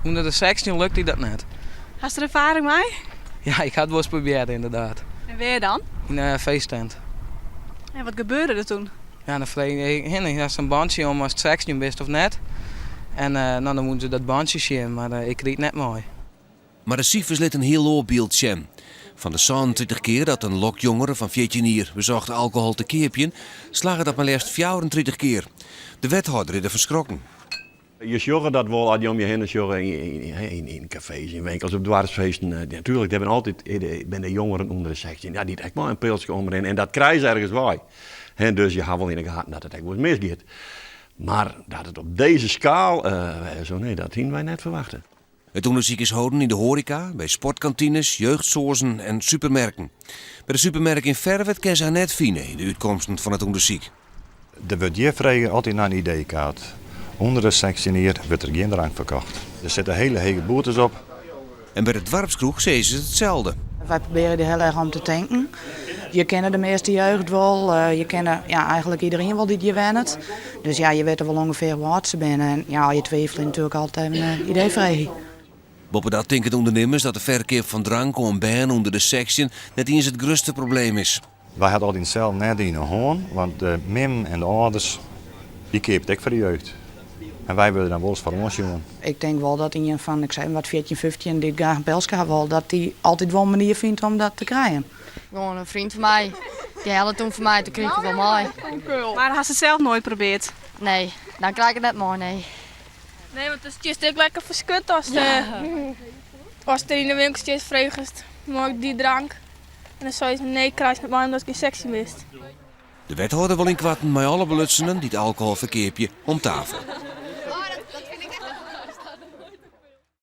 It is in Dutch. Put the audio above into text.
Onder de 16 lukt die dat net. Hast je er ervaring mee? Ja, ik had het wel eens geprobeerd inderdaad. En weer dan? In een feesttent. En wat gebeurde er toen? Ja, dan vreeg je had een bandje om als het 16 bent of net. En nou, dan moeten ze dat bandje zien, maar ik kreeg het net mooi. Maar de cijfers liet een heel oorbeeld zien. Van de 27 keer dat een lok jongeren van 14 jaar bezocht alcohol te keepjen, slagen dat maar liefst 34 keer. De wethouder is er verschrokken. Je zorgt dat wel als je om je heen zorgt in cafés, in winkels, op dwarsfeesten. Natuurlijk, er zijn altijd ben de jongeren onder de 16. Ja, die echt maar een pilsje omheen. En dat krijg je ergens bij. En dus je hebt wel in de gaten dat het echt wel eens misgaat. Maar dat het op deze schaal, zo nee, dat hadden wij net verwachten. Het onderzoek is houden in de horeca, bij sportkantines, jeugdsoorten en supermerken. Bij de supermerk in Verwet kennen ze net vinden de uitkomsten van het onderzoek. Er wordt hier vragen altijd naar een ID-kaart. Onder de 16 jaar wordt er geen drank verkocht. Er zitten hele hege boetes op. En bij de dorpskroeg zeggen ze hetzelfde. Wij proberen er heel erg om te tanken. Je kent de meeste jeugd wel. Je kent eigenlijk iedereen wel die je went. Dus ja, je weet er wel ongeveer wat ze zijn. En ja, je twijfelt natuurlijk altijd een ID-vraag. Boven dat denken de ondernemers dat de verkeer van drank en bijen onder de 16 net eens het grootste probleem is. Wij hadden altijd zelf net in de hoorn, want de mim en de ouders, die keept ik voor de jeugd. En wij willen dan wel eens voor ons jongen. Ik denk wel dat iemand van, ik zei wat 14, 15 dit graag Belska wil, dat die altijd wel een manier vindt om dat te krijgen. Gewoon een vriend van mij. Die helpt toen voor mij te krijgen van mij. Maar had ze het zelf nooit geprobeerd? Nee, dan krijg ik het net mooi, nee. Nee, want het is natuurlijk lekker verschut als er in de winkeltjes vreugd mooi die drank. En dan zou je nee krijgen met mij omdat ik geen sexy mist. De wethouder wil in kwatten met alle belutsenden die het alcoholverkeerpje om tafel.